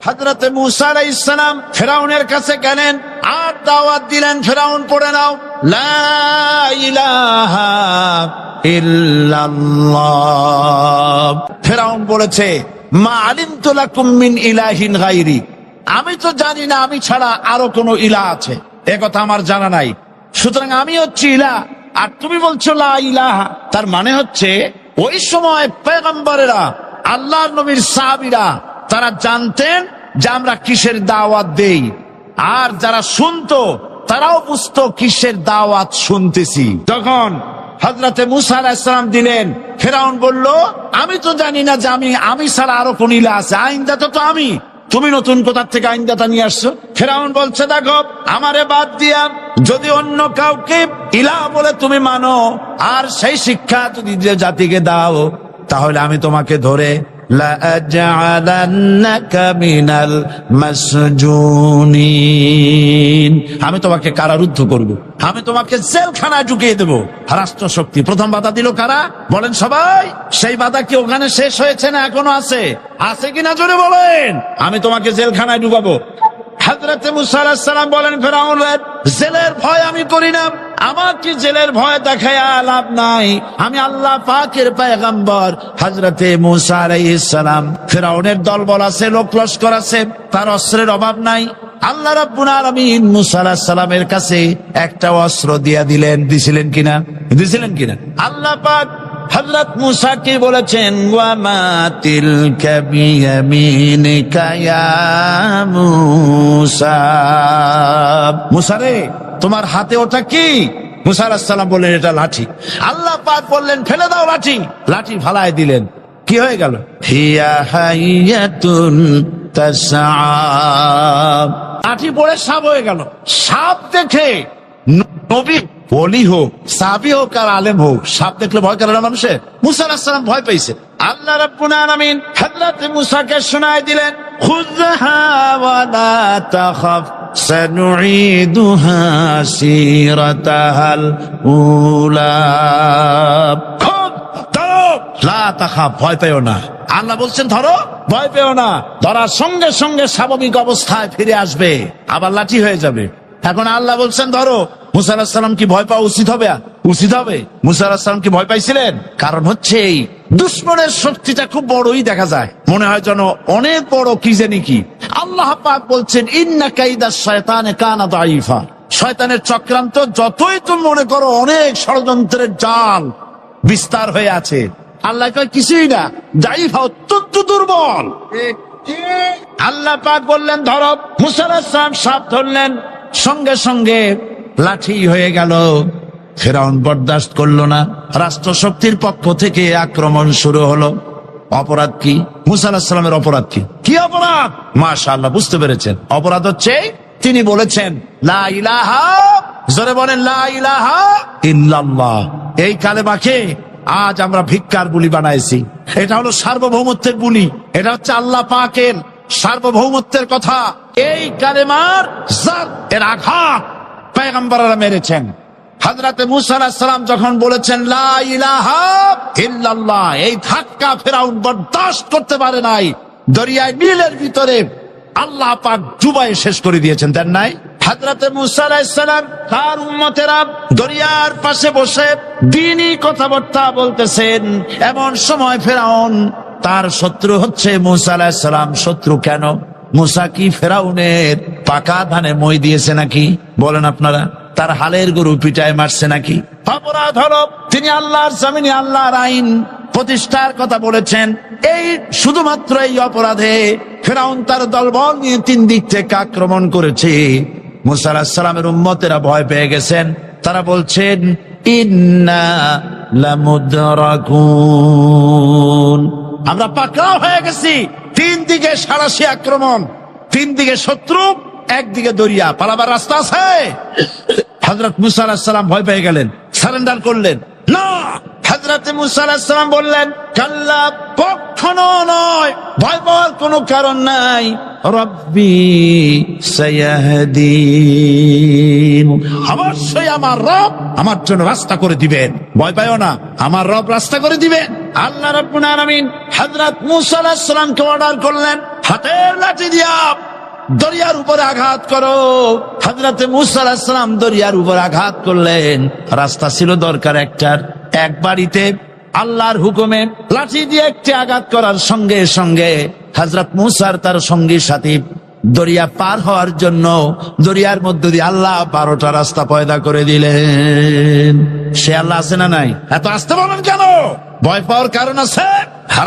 হযরতে মূসা আলাইহিস সালাম ফিরআউনের কাছে গেলেন আর দাওয়াত দিলেন, ফিরআউন পড়ে নাও লা ইলাহা ইল্লাল্লাহ। ফিরআউন বলেছে মা আলিমতু লাকুম মিন ইলাহিন গায়রি, আমি তো জানি না আমি ছাড়া আরো কোনো ইলাহ আছে, এ কথা আমার জানা নাই, সুতরাং আমি হচ্ছি ইলাহ আর তুমি বলছো লা ইলাহা। তার মানে হচ্ছে ওই সময় পয়গম্বরেরা, আল্লাহর নবীর সাহাবীরা তারা জানতেন যে আমরা কিসের দাওয়াত দেই, আর যারা শুনতো তারাও বুঝতো কিসের দাওয়াত শুনতেছি। যখন হযরতে মূসা আলাইহিস সালাম দিলেন, ফিরআউন বলল আমি তো জানি না যে আমি ছাড়া আরো কোন ইলাহ আছে, আইনদাতা তো আমি, তুমি নতুন কোথা থেকে আইনদাতা নিয়ে আসছো? ফিরআউন বলছে দেখো আমারে বাদ দিয়া যদি অন্য কাউকে ইলাহ বলে তুমি মানো আর সেই শিক্ষা যদি যে জাতিকে দাও, তাহলে আমি তোমাকে ধরে লাআজআলান্নাকা মিনাল মাসজুনিন, আমি তোমাকে কারারুদ্ধ করব, আমি তোমাকে জেলখানায় ঢুকিয়ে দেব। রাষ্ট্রশক্তি প্রথম বাধা দিল কারা? বলেন সবাই। সেই বাধা কি ওখানে শেষ হয়েছে না এখনো আছে? আছে কিনা জোরে বলেন। আমি তোমাকে জেলখানায় ঢুকাবো। হযরতে মূসা আলাইহিস সালাম বলেন ফিরআউন, জেলের ভয় আমি করি না, আমাকে জেলের ভয় দেখায়া লাভ নাই, আমি আল্লাহ পাকের পয়গম্বর হযরতে মূসা আলাইহিস সালাম। ফিরআউনের দলবল আছে, লোক লস্কর আছে, তার অস্ত্রের অভাব নাই। আল্লাহ রাব্বুল আলামিন মূসা আলাইহিস সালামের কাছে একটা অস্ত্র দিয়া দিলেন, দিছিলেন কিনা? আল্লাহ পাক হযরত মূসাকে বলেছেন ওয়া মা তিলকা বিয়ামিনিকা ইয়া মূসা, মূসা রে তোমার হাতে ওটা কি? মূসা আলাইহিস সালাম বললেন এটা লাঠি। আল্লাহ পাক বললেন ফেলে দাও লাঠি, লাঠি ফালায় দিলেন। কি হয়ে গেল? হিয়া হাইয়াতুন তাসআ, লাঠি পড়ে সাপ হয়ে গেল। সাপ দেখে নবী ওলি হোক, সাহাবী হোক আর আলেম হোক, সাপ দেখলে ভয় করে না মানুষে? মূসা আলাইহিস সালাম ভয় পাইছে। আল্লাহ রাব্বুল আলামিন হযরত মূসাকে শোনায় দিলেন খুযহা ওয়া লা তাখাফ সানুঈদুহা সিরাতাহাল উলা, লা তাখাফ, ভয় পেও না। আল্লাহ বলছেন ধরো, ভয় পেও না। ধরার সঙ্গে সঙ্গে স্বাভাবিক অবস্থায় ফিরে আসবে, আবার লাঠি হয়ে যাবে। এখন আল্লাহ বলছেন ধরো। মূসা আলাইহিস সালাম কি ভয় পাওয়া উচিত হবে? মূসা আলাইহিস সালাম কি ভয় পাইছিলেন? কারণ হচ্ছে এই দুশমনের শক্তিটা খুব বড়ই দেখা যায়, মনে হয় যেন অনেক বড় কি জানি কি। আল্লাহ পাক বলছেন ইন্না কাইদাশ শয়তানে কানা দাঈফা, শয়তানের চক্রান্ত যতই তুমি মনে করো অনেক ষড়যন্ত্রের জাল বিস্তার হয়ে আছে, আল্লাহ কয় কিছুই না, দাঈফা অত্যন্ত দুর্বল। আল্লাহ পাক বললেন ধরো। মূসা আলাইহিস সালাম সাপ ধরলেন, সঙ্গে সঙ্গে লাঠি হয়ে গেল। ফিরআউন বরদাস্ত করলো না, রাষ্ট্রশক্তির পক্ষ থেকে আক্রমণ শুরু হলো। অপরাধ কি? মূসা আলাইহিস সালামের অপরাধ কি অপরাধ? মাশাআল্লাহ বুঝতে পেরেছেন। অপরাধ হচ্ছে তিনি বলেছেন লা ইলাহা, জোরে বলেন লা ইলাহা ইল্লাল্লাহ। এই কালেমাকে আজ আমরা ভিক্ষার বুলি বানাইছি। এটা হলো সার্বভৌমত্বের বুলি, এটা হচ্ছে আল্লাহ পাকের সার্বভৌমত্বের কথা। এই কালেমার জাত এর আঘাত পয়গম্বররা মেরেছেন। হযরতে মূসা আলাইহিস সালাম যখন বলেছেন লা ইলাহা ইল্লাল্লাহ, এই ধাক্কা ফিরআউন বরদাস্ত করতে পারে নাই। দরিয়ায় নীলের ভিতরে আল্লাহ পাক ডুবাই শেষ করে দিয়েছেন, দেন নাই? হযরতে মূসা আলাইহিস সালাম তার উম্মতেরা দরিয়ার পাশে বসে দ্বীনি কথাবার্তা বলতেছেন। এমন সময় ফিরআউন, তার শত্রু হচ্ছে মূসা আলাইহিস সালাম। শত্রু কেন? মূসা কি ফিরআউনের পাকা ধানে মই দিয়েছে নাকি? বলেন আপনারা। তার হালের গরু পিটায় মারছে নাকি? অপরাধ হলো তিনি আল্লাহর জমিনে আল্লাহর আইন প্রতিষ্ঠার কথা বলেছেন। এই শুধুমাত্র এই অপরাধে ফিরআউন তার দলবল নিয়ে 3 দিক থেকে আক্রমণ করেছে। মূসা আলাইহিস সালামের উম্মতেরা ভয় পেয়ে গেছেন। তারা বলছেন ইন্না লামুদরাকুন, আমরা পাকড়াও হয়ে গেছি। 3 দিকে সারাশি আক্রমণ, 3 দিকে শত্রু, একদিকে দরিয়া, পালাবার রাস্তা আছে? হযরত মূসা আলাইহিস সালাম ভয় পেয়ে গেলেন, সারেন্ডার করলেন না। হযরত মূসা আলাইহিস সালাম বললেন কাল্লা, কখনো নয়, ভয় পাওয়ার কোনো কারণ নাই। রব্বি সায়াহদিন, অবশ্যই আমার রব আমার জন্য রাস্তা করে দিবেন, ভয় পাইও না, আমার রব রাস্তা করে দিবেন। আল্লাহ রাব্বুল আলামিন হযরত মূসা আলাইহিস সালামকে অর্ডার করলেন, হাতের লাঠি দিয়া দরিয়ার উপরে আঘাত করো। হযরতে মূসা আলাইহিস সালাম দরিয়ার উপর আঘাত করলেন। রাস্তা ছিল দরকার একটার, এক বাড়িতে আল্লাহর হুকুমে লাঠি দিয়ে একটি আঘাত করার সঙ্গে সঙ্গে হযরত মূসার তার সঙ্গী সাথী দরিয়া পার হওয়ার জন্য দরিয়ার মধ্য দিয়ে আল্লাহ 12টা রাস্তা পয়দা করে দিলেন। সে আল্লাহ আছে না নাই? এত আসতে বলেন কেন? ভয় পাওয়ার কারণ আছে।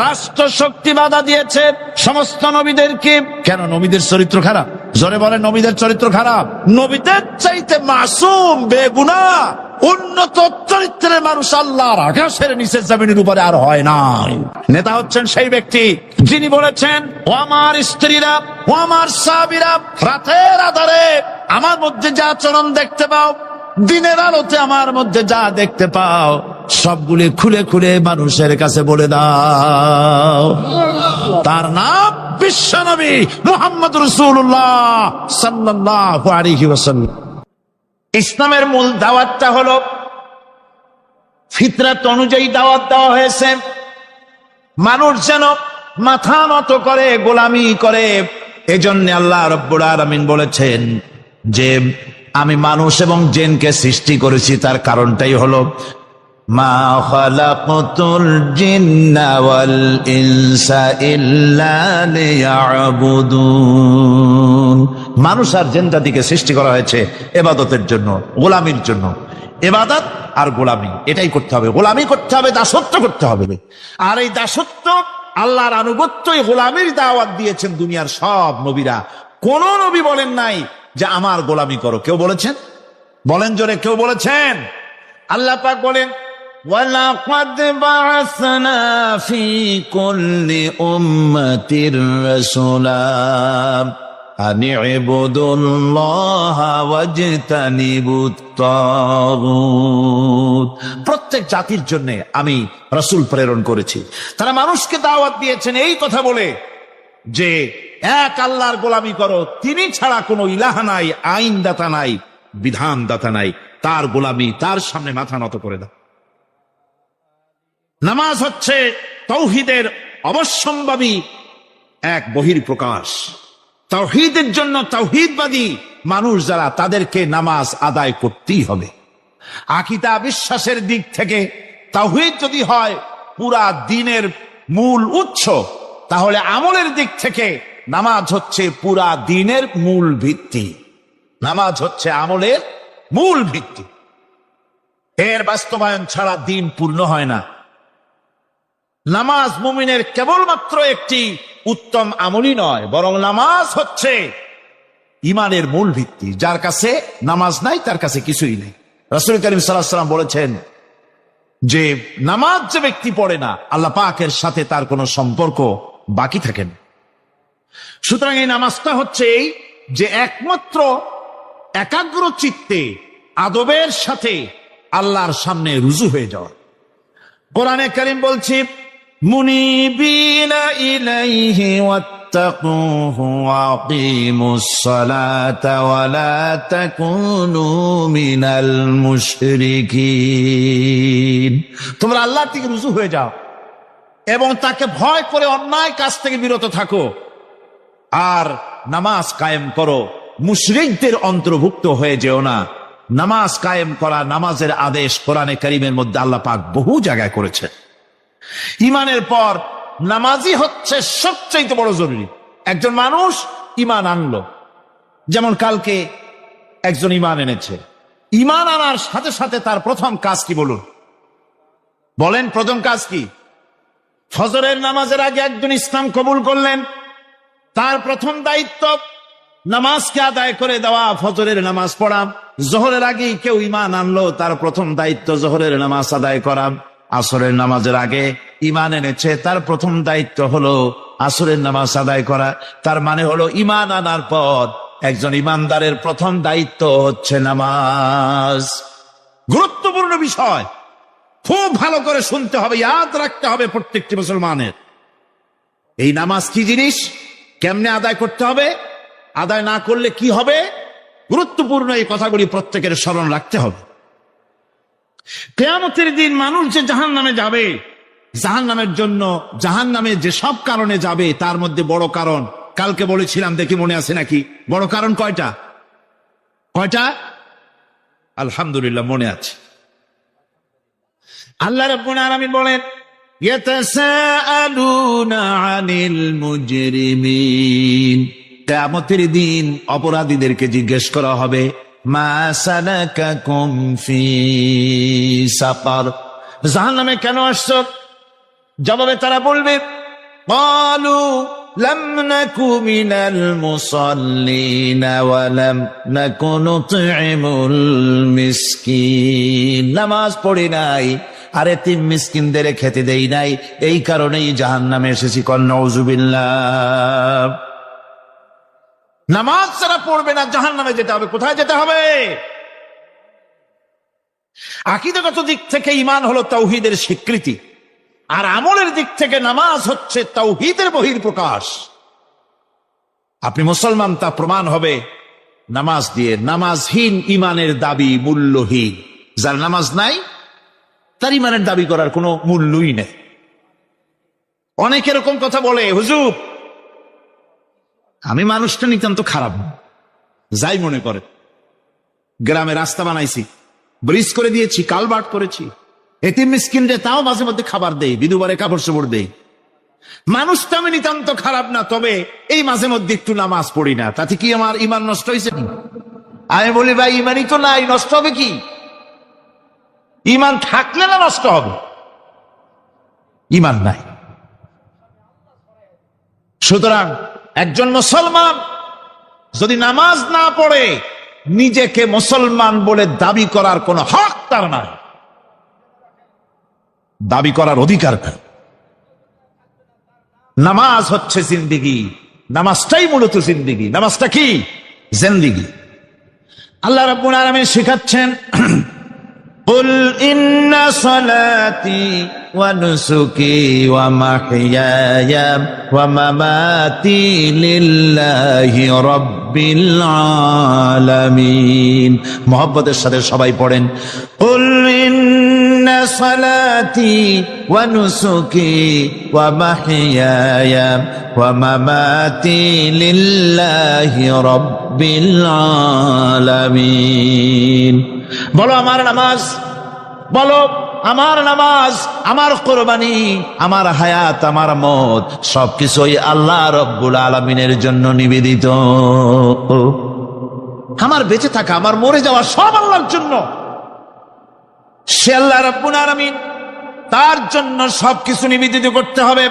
রাষ্ট্র শক্তি বাধা দিয়েছে সমস্ত নবীদেরকে। কেন? নবীদের চরিত্র খারাপ? জোরে বলে, নবীদের চরিত্র খারাপ? নবীদের চাইতে মাসুম বেগুনাহ উন্নত চরিত্রের মানুষ আল্লাহর আকাশের নিচে জমিনের উপরে আর হয় নাই। নেতা হচ্ছেন সেই ব্যক্তি যিনি বলেছেন, ও আমার স্ত্রীরা, ও আমার সাহাবীরা, রাতের আধারে আমার মধ্যে যা আচরণ দেখতে পাও, দিনের আলোতে আমার মধ্যে যা দেখতে পাও, সবগুলি খুলে খুলে মানুষের কাছে বলে দাও। তার নাম বিশ্বনবী মুহাম্মদ রাসূলুল্লাহ সাল্লাল্লাহু আলাইহি ওয়াসাল্লাম। ইসলামের মূল দাওয়াতটা হলো ফিতরাত অনুযায়ী দাওয়াত দেওয়া হয়েছে। মানুষ যেন মাথা নত করে, গোলামি করে। এজন্য আল্লাহ রাব্বুল আলামিন বলেছেন যে আমি মানুষ এবং জিনকে সৃষ্টি করেছি। তার কারণটাই হলো মা খালাকতুল জিন্না ওয়াল ইনসা ইল্লা লিয়াবুদুন। মানুষ আর জিন জাতিকে সৃষ্টি করা হয়েছে ইবাদতের জন্য, গোলামির জন্য। ইবাদত আর গোলামি এটাই করতে হবে। গোলামি করতে হবে, দাসত্ব করতে হবে। আর এই দাসত্ব, আল্লাহর আনুগত্য, এই গোলামির দাওয়াত দিয়েছেন দুনিয়ার সব নবীরা। কোন নবী বলেন নাই যে আমার গোলামি করো। কেউ বলেছেন? বলেন জোরে, কেউ বলেছেন? আল্লাহ পাক বলেন, ওয়ালাকাদ বা'আসনা ফি কুল্লি উম্মাতির রাসূলা আন ইবুদুল্লাহা ওয়াজতানিবুত তাগুত। প্রত্যেক জাতির জন্য আমি রাসূল প্রেরণ করেছি। তারা মানুষকে দাওয়াত দিয়েছেন এই কথা বলে যে এক আল্লাহর গোলামি করো, তিনি ছাড়া কোনো ইলাহ নাই, আইনদাতা নাই, বিধানদাতা নাই। তার গোলামি, তার সামনে মাথা নত করে দাও। নামাজ হচ্ছে তাওহীদের অবশ্যম্ভাবী এক বহির্প্রকাশ। তাওহীদের জন্য তাওহীদবাদী মানুষ যারা, তাদেরকে নামাজ আদায় করতেই হবে। আকীদা বিশ্বাসের দিক থেকে তাওহীদ যদি হয় পুরা দ্বীনের মূল উৎস, তাহলে আমলের দিক থেকে নামাজ হচ্ছে পুরা দ্বীনের মূল ভিত্তি। নামাজ হচ্ছে আমলের মূল ভিত্তি। এর বাস্তবায়ন ছাড়া দ্বীন পূর্ণ হয় না। নামাজ মুমিনের কেবলমাত্র একটি উত্তম আমলই নয়, বরং নামাজ হচ্ছে ইমানের মূল ভিত্তি। যার কাছে নামাজ নাই তার কাছে কিছুই নেই। রাসূল করিম সাল্লাল্লাহু আলাইহি ওয়াসাল্লাম বলেছেন যে নামাজ যে ব্যক্তি পড়ে না, আল্লাহ পাকের সাথে তার কোনো সম্পর্ক বাকি থাকে না। সুতরাং এই নামাজটা হচ্ছে এই যে একমাত্র একাগ্র চিত্তে আদবের সাথে আল্লাহর সামনে রুজু হয়ে যাওয়া। কোরআনে কারীম বলছে, মুনিবিনা ইলাইহি ওয়াত্তাকুহু ওয়া আকিমুস সালাতা ওয়া লা তাকুনু মিনাল মুশরিকিন। তোমরা আল্লাহর দিকে রুজু হয়ে যাও এবং তাকে ভয় করে অন্যায় কাজ থেকে বিরত থাকো, আর নামাজ কায়েম করো। মুশরিকদের অন্তর্ভুক্ত হয়ে যেও না। নামাজ কায়েম করা, নামাজের আদেশ কোরআনে কারীমের মধ্যে আল্লাহ পাক বহু জায়গায় করেছে। ইমানের পর নামাজই হচ্ছে সবচেয়ে বড় জরুরি। একজন মানুষ ইমান আনলো, যেমন কালকে একজন ইমান এনেছে। ইমান আনার সাথে সাথে তার প্রথম কাজ কি বলুন? বলেন, প্রথম কাজ কি? ফজরের নামাজের আগে একজন ইসলাম কবুল করলেন, তার প্রথম দায়িত্ব নামাজকে আদায় করে দেওয়া, ফজরের নামাজ পড়া। জোহরের আগে কেউ ইমান আনলো, তার প্রথম দায়িত্ব জোহরের নামাজ আদায় করা। আসরের নামাজের আগে ইমান এনেছে, তার প্রথম দায়িত্ব হলো আসরের নামাজ আদায় করা। তার মানে হলো ইমান আনার পর একজন ইমানদারের প্রথম দায়িত্ব হচ্ছে নামাজ। গুরুত্বপূর্ণ বিষয়, খুব ভালো করে শুনতে হবে, ইয়াদ রাখতে হবে প্রত্যেকটি মুসলমানের। এই নামাজ কি জিনিস, কেমনে আদায় করতে হবে, আদায় না করলে কি হবে, গুরুত্বপূর্ণ এই কথাগুলি প্রত্যেকের স্মরণ রাখতে হবে। কিয়ামতের দিন মানুষ যে জাহান্নামে যাবে, জাহান্নামের জন্য, জাহান্নামে যে সব কারণে যাবে, তার মধ্যে বড় কারণ কালকে বলেছিলাম, দেখি মনে আছে নাকি? বড় কারণ কয়টা? কয়টা? আলহামদুলিল্লাহ মনে আছে। আল্লাহ রাব্বুল আলামিন বলেন, ইয়াতাসাআলুনা আনিল মুজরিমিন, কিয়ামতের দিন অপরাধীদেরকে জিজ্ঞেস করা হবে, মা সালাকাকুম ফি সাকার, জাহান্নামে কেন আসছো? জবাবে তারা বলবে, ক্বালু লাম নাকু মিনাল মুসাল্লিন ওয়া লাম নাকু নুতঈমুল মিসকিন, নামাজ পড়ি নাই আর এতিম মিসকিনদের খেতে দেই নাই, এই কারণেই জাহান্নামে এসেছি। কল নাউযুবিল্লাহ। নামাজ যারা পড়বে না জাহান্নামে যেতে হবে। কোথায় যেতে হবে? আকীদাগত দিক থেকে ঈমান হলো তাওহীদের স্বীকৃতি, আর আমলের দিক থেকে নামাজ হচ্ছে তাওহীদের বহিঃপ্রকাশ। আপনি মুসলমান তা প্রমাণ হবে নামাজ দিয়ে। নামাজহীন ঈমানের দাবি মূল্যহীন। যার নামাজ নাই তার ঈমানের দাবি করার কোনো মূল্যই নেই। অনেক এরকম কথা বলে, হুজুর আমি মানুষটা নিতান্ত খারাপ না, যাই মনে করে, গ্রামে রাস্তা বানাইছি, ব্রিজ করে দিয়েছি, কালভার্ট করেছি, এতিম মিসকিনরে তাও মাঝে মধ্যে খাবার দেই, বিধবারে কাপড় চোপড় দেই, মানুষটা আমি নিতান্ত খারাপ না, তবে এই মাঝে মধ্যে একটু নামাজ পড়ি না, তাতে কি আমার ঈমান নষ্ট হয়েছে? আমি বলি, ভাই ঈমানই তো নাই, নষ্ট হবে কি? ঈমান থাকলে না নষ্ট হবে? ঈমান নাই। সুতরাং একজন মুসলমান যদি নামাজ না পড়ে, নিজেকে মুসলমান বলে দাবি করার কোন হক তার নাই, দাবি করার অধিকার নাই। নামাজ হচ্ছে জিন্দেগি, নামাজটাই মূলত জিন্দেগি। নামাজটা কি? জিন্দেগি। আল্লাহ রাব্বুল আলামিন শেখাচ্ছেন, কুল ইন্না সালাতি ওয়া নুসুকি ওয়া মাহইয়ায়া ওয়া মামাতি লিল্লাহি রাব্বিল আলামিন। মুহাব্বতের সাথে সবাই পড়েন, কুল ইন্না সালাতি ওয়া নুসুকি ওয়া মাহইয়ায়া ওয়া মামাতি লিল্লাহি রাব্বিল আলামিন। বলো আমার নামাজ, বলো আমার নামাজ, আমার কোরবানি, আমার হায়াত, আমার মত সবকিছুই আল্লাহ রব্বুল আলামিনের জন্য নিবেদিত। আমার বেঁচে থাকা, আমার মরে যাওয়া সব আল্লাহর জন্য। সে আল্লাহ রব্বুল আলামিন, তার জন্য সবকিছু নিবেদিত করতে হবে।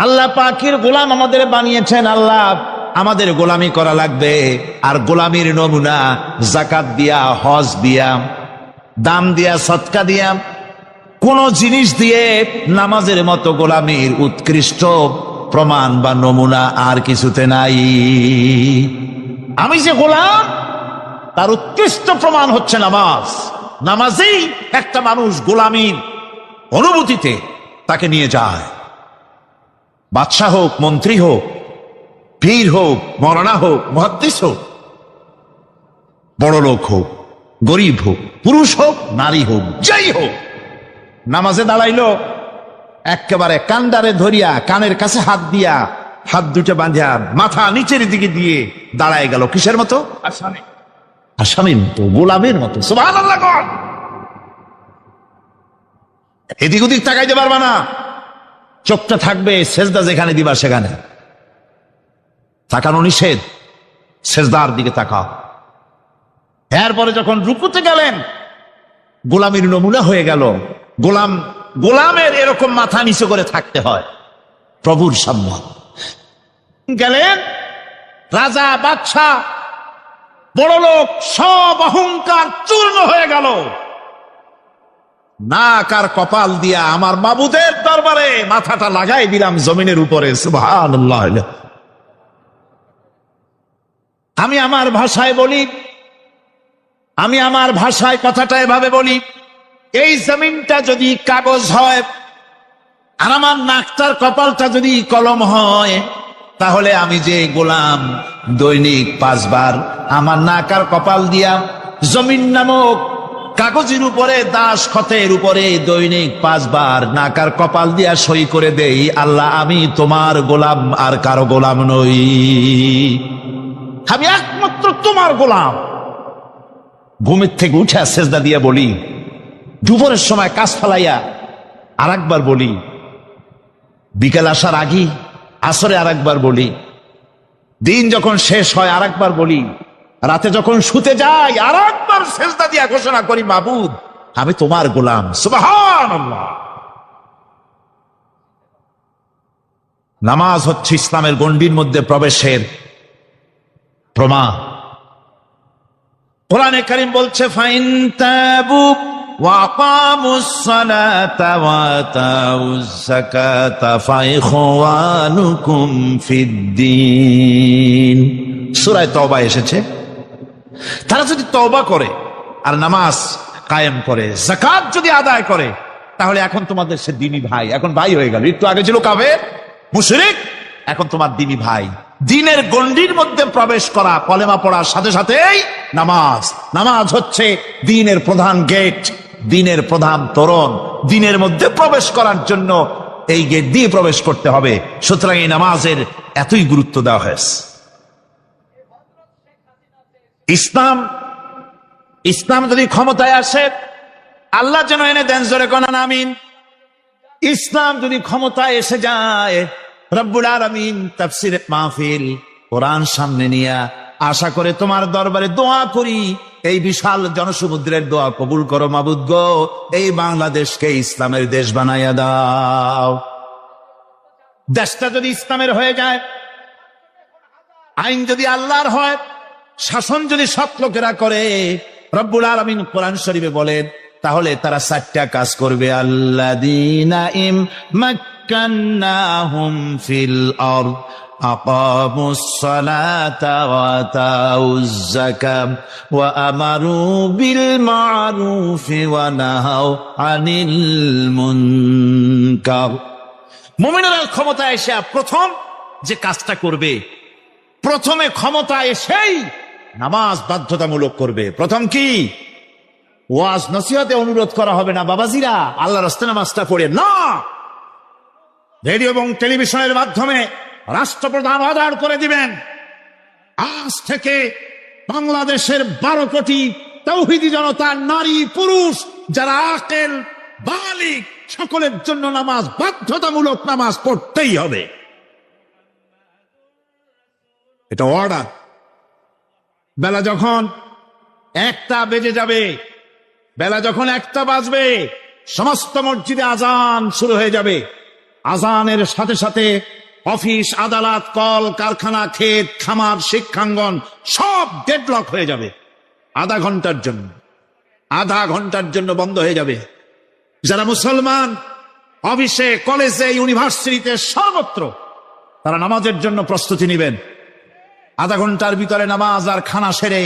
আল্লাহ পাকের গোলাম আমাদের বানিয়েছেন, আল্লাহ আমাদের গোলামি করা লাগবে। আর গোলামির নমুনা যাকাত দিয়া, হজ দিয়া, দাম দিয়া, সদকা দিয়া, কোন জিনিস দিয়ে নামাজের মতো গোলামির উৎকৃষ্ট প্রমাণ বা নমুনা আর কিছুতে নাই। আমি যে গোলাম তার উৎকৃষ্ট প্রমাণ হচ্ছে নামাজ। নামাজেই একটা মানুষ গোলামির অনুভূতিতে তাকে নিয়ে যায়। বাদশাহ হোক, মন্ত্রী হোক, পীর হোক, মৌলানা হোক, মুহাদ্দিস হোক, বড় লোক হোক, গরিব হোক, পুরুষ হোক, নারী হোক, যাই হোক, নামাজে দাঁড়াইলো, একেবারে কান্দারে ধরিয়া, কানের কাছে হাত দিয়া, হাত দুটো বাঁধিয়া, মাথা নিচের দিকে দিয়ে দাঁড়ায় গেল। কিসের মতো? আসামি, আসামির মতো, গোলামের মতো। সুবহানাল্লাহ। এদিক ওদিক তাকাইতে পারবা না, চোখটা থাকবে সেজদা যেখানে দিবা সেখানে। তাকানো নিষেধ, সেজদার দিকে তাকাও। এরপরে যখন রুকুতে গেলেন, গোলামের নমুনা হয়ে গেল। গোলামের এরকম মাথা নিচু করে থাকতে হয় প্রভুর সামনে। গেলেন, রাজা, বাদশাহ, বড় লোক, সব অহংকার চূর্ণ হয়ে গেল। নাক আর কপাল দিয়া আমার মাবুদের দরবারে মাথাটা লাগাই দিলাম জমিনের উপরে। সুবহানাল্লাহ। আমি আমার ভাষায় বলি, আমি আমার ভাষায় কথাটা এভাবে বলি, এই জমিনটা যদি কাগজ হয় আর আমার নাকটার কপালটা যদি কলম হয়, তাহলে আমি যে গোলাম দৈনিক 5 বার আমার নাক আর কপাল দিয়া জমিন নামক কাগজের উপরে দাস খতের উপরে দৈনিক 5 বার নাকার কপাল দিয়া সই করে দেই, আল্লাহ আমি তোমার গোলাম, আর কারো গোলাম নই, আমি একমাত্র তোমার গোলাম। ঘুমের থেকে উঠে সেজদা দিয়া বলি, দুপুরের সময় কাজ ফেলাইয়া আর একবার বলি, বিকেল আসার আগে আসরে আর একবার বলি, দিন যখন শেষ হয় আর একবার বলি, রাতে যখন শুতে যাই আর একবার সেজদা দিয়া ঘোষণা করি, মাবুদ আমি তোমার গোলাম। সুবহানাল্লাহ। নামাজ হচ্ছে ইসলামের গণ্ডির মধ্যে প্রবেশের প্রমাণ। কোরআনে কারীম বলছে, ফাইন তাবু ওয়া আকামুস সালাতা ওয়া আতাউজ যাকাতা ফাইখওয়ানুকুম ফিদ্দীন। সূরা তওবা এসেছে, তারা যদি তওবা করে আর নামাজ কায়েম করে, যাকাত যদি আদায় করে, তাহলে এখন তোমাদের সে দ্বীনি ভাই, এখন ভাই হয়ে গেল। একটু আগে ছিল কাফের মুশরিক, এখন তোমার দ্বীনি ভাই। দ্বীনের গণ্ডির মধ্যে প্রবেশ করা, কলেমা পড়ার সাথে সাথেই নামাজ। নামাজ হচ্ছে দ্বীনের প্রধান গেট, দ্বীনের প্রধান তোরণ। দ্বীনের মধ্যে প্রবেশ করার জন্য এই গেট দিয়ে প্রবেশ করতে হবে। সুতরাং এই নামাজের এতই গুরুত্ব দেওয়া হয়েছে। ইসলাম যদি ক্ষমতায় আসে, আল্লাহ যেন এনে দেন, জোরে কোন আমিন। ইসলাম যদি ক্ষমতায় এসে যায়, রব্বুল আলামিন তাফসীর মাহফিল কোরআন সামনে নিয়ে আশা করে তোমার দরবারে দোয়া করি, এই বিশাল জনসমুদ্রের দোয়া কবুল করো মাবুদ গো, এই বাংলাদেশকে ইসলামের দেশ বানাইয়া দাও। দেশটা যদি ইসলামের হয়ে যায়, আইন যদি আল্লাহর হয়, শাসন যদি সৎ লোকেরা করে, রব্বুল আলামিন কোরআন শরীফে বলেন, তাহলে তারা 4টা কাজ করবে। আল্লাযীনা ইম্মাক্কান্নাহুম ফিল আরদ আকামুস সালাতা ওয়া আতাউজ যাকাত ওয়া আমারু বিল মা'রুফি ওয়া নাহাউ আনিল মুনকার। মুমিনেরা ক্ষমতা এসে প্রথম যে কাজটা করবে, প্রথমে ক্ষমতা এসেই নামাজ বাধ্যতামূলক করবে। প্রথম কি? ওয়াজ নসিহতে অনুরোধ করা হবে না, বাবাজিরা আল্লাহর রাস্তায় নামাজটা পড়ে না। রেডিও এবং টেলিভিশনের মাধ্যমে রাষ্ট্রপ্রধান অর্ডার করে দিবেন, আজ থেকে বাংলাদেশের 12 কোটি তাওহীদি জনতা, নারী পুরুষ যারা আকেল বালিগ, সকলের জন্য নামাজ বাধ্যতামূলক, নামাজ পড়তেই হবে। এটা অর্ডার। বেলা যখন 1টা বেজে যাবে, বেলা যখন 1টা বাজবে, সমস্ত মসজিদে আজান শুরু হয়ে যাবে। আজানের সাথে সাথে অফিস, আদালত, কল কারখানা, ক্ষেত খামার, শিক্ষাঙ্গন সব ডেডলক হয়ে যাবে। আধা ঘন্টার জন্য বন্ধ হয়ে যাবে। যারা মুসলমান অফিসে, কলেজে, ইউনিভার্সিটিতে, সর্বত্র তারা নামাজের জন্য প্রস্তুতি নেবেন। আধা ঘন্টার ভিতরে নামাজ আর খানা সেরে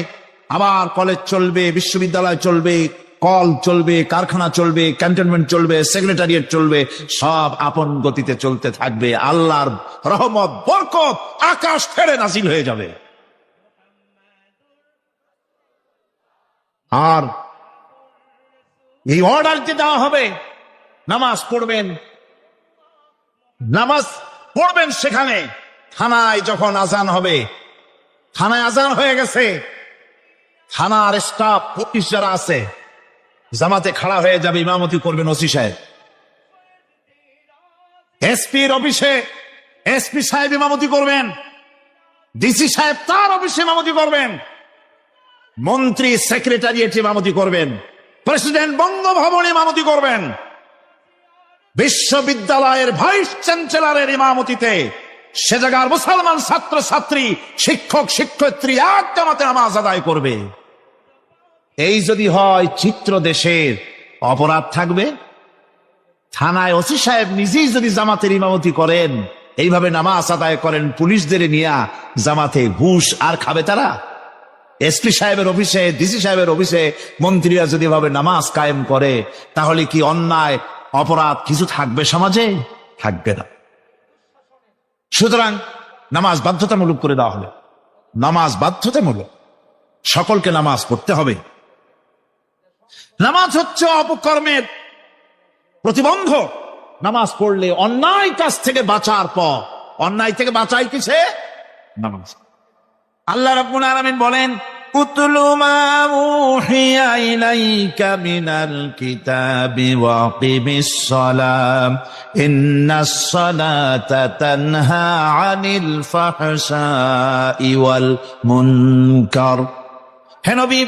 আবার কলেজ চলবে, বিশ্ববিদ্যালয় চলবে, কল চলবে, কারখানা চলবে, ক্যান্টনমেন্ট চলবে, সেক্রেটারিয়েট চলবে, সব আপন গতিতে চলতে থাকবে। আল্লাহর রহমত, বরকত আকাশ ফেরে নাজিল হয়ে যাবে। আর এই অর্ডার যে দেওয়া হবে, নামাজ পড়বেন সেখানে। থানায় যখন আজান হবে, থানায় আজান হয়ে গেছে, থানার স্টাফ, পুলিশ যারা আছে জামাতে খাড়া হয়ে যাবে, ইমামতি করবেন ওসি সাহেব। এসপির অফিসে এসপি সাহেব ইমামতি করবেন, ডিসি সাহেব তার অফিসে ইমামতি করবেন, মন্ত্রী সেক্রেটারিয়েট ইমামতি করবেন, প্রেসিডেন্ট বঙ্গভবনে ইমামতি করবেন, বিশ্ববিদ্যালয়ের ভাইস চ্যান্সেলরের ইমামতিতে সে জায়গার মুসলমান ছাত্র ছাত্রী, শিক্ষক শিক্ষয়িত্রী এক জামাতে নামাজ আদায় করবে। এই যদি হয় চিত্র দেশের, অপরাধ থাকবে। থানায় ওসি সাহেব নিজেই যদি জামাতের ইমামতি করেন, এইভাবে নামাজ আদায় করেন, পুলিশদের নিয়ে জামাতে ঘুষ আর খাবে তারা? এসপি সাহেবের অফিসে, ডিসি সাহেবের অফিসে মন্ত্রীরা যদি ভাবে নামাজ কায়েম করে, তাহলে কি অন্যায় অপরাধ কিছু থাকবে সমাজে? থাকবে না। সুতরাং নামাজ বাধ্যতামূলক করে দেওয়া হলো। নামাজ বাধ্যতামূলক, সকলকে নামাজ পড়তে হবে। নামাজ হচ্ছে অপকর্মের প্রতিবন্ধক। নামাজ পড়লে অন্যায় কাজ থেকে বাঁচার পর, অন্যায় থেকে বাঁচাই কিসে? নামাজ। আল্লাহ রাব্বুল আলামিন বলেন, উতলু মা উহিয়া ইলাইকা মিনাল কিতাবি ওয়া আকিমিস সালাম ইন্নাস সালাতা তানহা আনিল ফাহশাই ওয়াল মুনকার। হে নবী,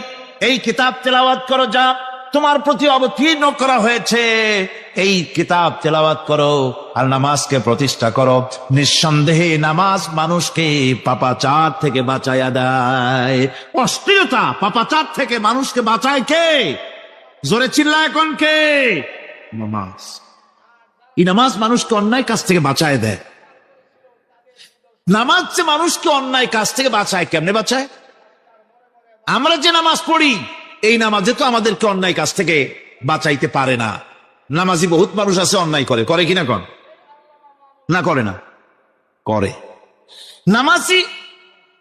এই কিতাব তেলাওয়াত করো যা তোমার প্রতি অবতীর্ণ করা হয়েছে, এই কিতাব তেলাওয়াত করো আর নামাজকে প্রতিষ্ঠা করো। নিঃসন্দেহে নামাজ মানুষকে পাপাচার থেকে বাঁচায়া দেয়। অশ্লীলতা পাপাচার থেকে মানুষকে বাঁচায় কে? জোরে চিল্লায় কোন কে? নামাজ। এই নামাজ মানুষকে অন্যায় কাজ থেকে বাঁচায় দেয়। নামাজ যে মানুষকে অন্যায় কাজ থেকে বাঁচায়, কেমনে বাঁচায়? আমরা যে নামাজ পড়ি, এই নামাজে তো আমাদেরকে অন্যায় কাজ থেকে বাঁচাইতে পারে না। নামাজি বহুত মানুষ আছে অন্যায় করে, করে কিনা? কর না, করে না? করে। নামাজি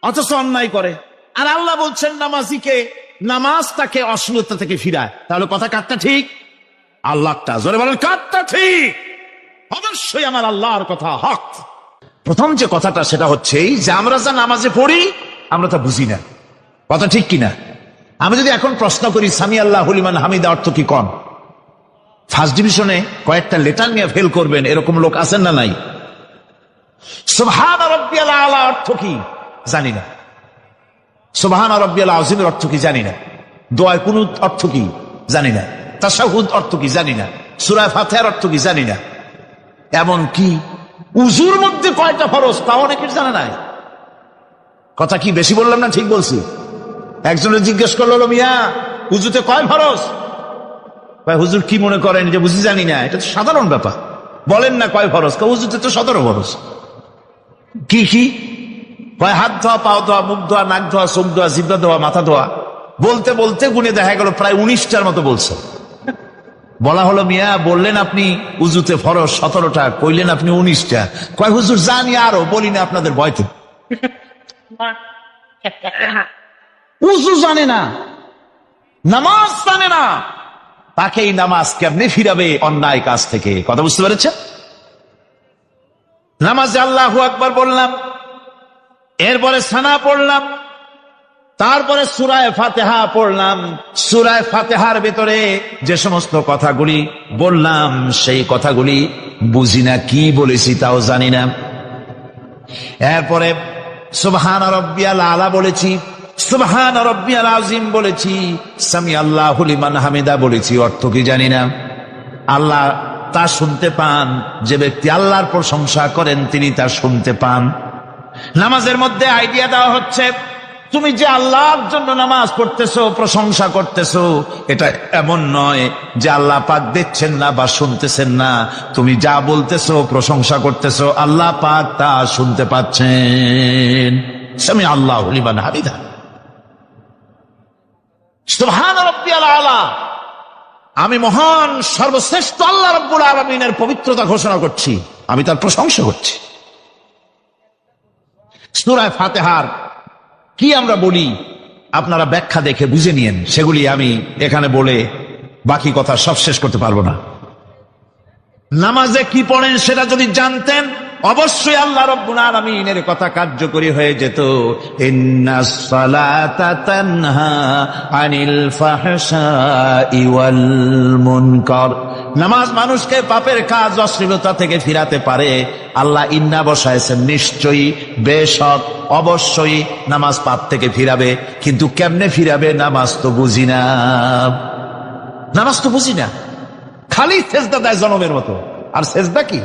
অথচ অন্যায় করে। আর আল্লাহ বলছেন নামাজিকে, নামাজ তাকে অশ্লীলতা থেকে ফিরায়। তাহলে কথা কাটটা ঠিক? আল্লাহটা জোরে বলেন, কাটটা ঠিক? অবশ্যই আমার আল্লাহর কথা হক। প্রথম যে কথাটা সেটা হচ্ছে যে আমরা যা নামাজে পড়ি আমরা তা বুঝি না। কথা ঠিক কিনা? আমি যদি এখন প্রশ্ন করি সামি আল্লাহু লিমান হামিদা অর্থ কি কোন, ফার্স্ট ডিভিশনে কয়েকটা লেটার নিয়ে ফেল করবেন এরকম লোক আছেন না নাই? সুবহান রাব্বিয়াল আলা অর্থ কি জানি না। সুবহান রাব্বিয়াল আযীমের অর্থ কি জানি না। দোয়া কুনুত অর্থ কি জানি না। তাশাহুদ অর্থ কি জানি না। সূরা ফাতিহার অর্থ কি জানি না। এমন কি উযুর মধ্যে কয়টা ফরজ তাও অনেকের জানা নাই। কথা কি বেশি বললাম না ঠিক বলছি? একজনের জিজ্ঞেস করলো, মিয়া উযুতে কয় ফরজ? ভাই হুজুর কি মনে করেন যে বুঝি জানি না? এটা তো সাধারণ ব্যাপার, বলেন না কয় ফরজ? উযুতে তো 17 ফরজ। কি কি কয়? হাত ধোয়া, পাও ধোয়া, মুখ ধোয়া, নাক ধোয়া, চোখ ধোয়া, জিহ্বা ধোয়া, মাথা ধোয়া। বলতে বলতে গুনে দেখা গেল প্রায় 19টার মতো বলছে। বলা হলো, মিয়া বললেন আপনি উযুতে ফরজ 17টা, কইলেন আপনি 19টা। কয় হুজুর জানি আরো, বলি না আপনাদের ভয়তে। উযু জানে না, নামাজ জানে না, তাকে এই নামাজ কেমনে ফিরাবে অন্যায় কাজ থেকে? কথা বুঝতে পেরেছে? নামাজে আল্লাহু আকবার বললাম, এরপরে সানা পড়লাম, তারপরে সূরা ফাতিহা পড়লাম। সূরা ফাতিহার ভিতরে যে সমস্ত কথাগুলি বললাম সেই কথাগুলি বুঝি না, কি বলেছি তাও জানি না। এরপরে সুবহান রাব্বিয়াল আলা বলেছি, সুবহান রাব্বিয়াল আযীম বলেছি, সামি আল্লাহু লিমান হামিদা বলেছি, অর্থ কি জানি না। আল্লাহ তা শুনতে পান, যে ব্যক্তি আল্লাহর প্রশংসা করেন তিনি তা শুনতে পান। নামাজের মধ্যে আইডিয়া দেওয়া হচ্ছে, তুমি যে আল্লাহর জন্য নামাজ পড়তেছো, প্রশংসা করতেছো, এটা এমন নয় যে আল্লাহ পাক দেখছেন না বা শুনতেছেন না। তুমি যা বলতেছো, প্রশংসা করতেছো, আল্লাহ পাক তা শুনতে পাচ্ছেন। সামি আল্লাহু লিমান হামিদা, সুবহান রাব্বিয়াল আলা। আমি মহান সর্বশ্রেষ্ঠ আল্লাহ রাব্বুল আলামিনের পবিত্রতা ঘোষণা করছি, আমি তার প্রশংসা করছি। সূরা ফাতিহার কি আমরা বলি আপনারা ব্যাখ্যা দেখে বুঝে নিয়েন, সেগুলি আমি এখানে বলে বাকি কথা সব শেষ করতে পারবো না। নামাজে কি পড়েন সেটা যদি জানতেন, অবশ্যই আল্লাহ রাব্বুল আলামিনের কথা কার্যকরী হয়ে যেত। ইন্নাস সালাতা তানহা আনিল ফাহশাই ওয়াল মুনকার। নামাজ মানুষকে পাপের কাজ, অশ্লীলতা থেকে ফিরাতে পারে। আল্লাহ ইন্না বসাইছেন, নিশ্চয়ই, বেশক, অবশ্যই নামাজ পাপ থেকে ফিরাবে। কিন্তু কেমনে ফিরাবে নামাজ তো বুঝি না। নামাজ তো বুঝি না, খালি সেজদা দেয় জনমের মতো। আর সেজদা কি?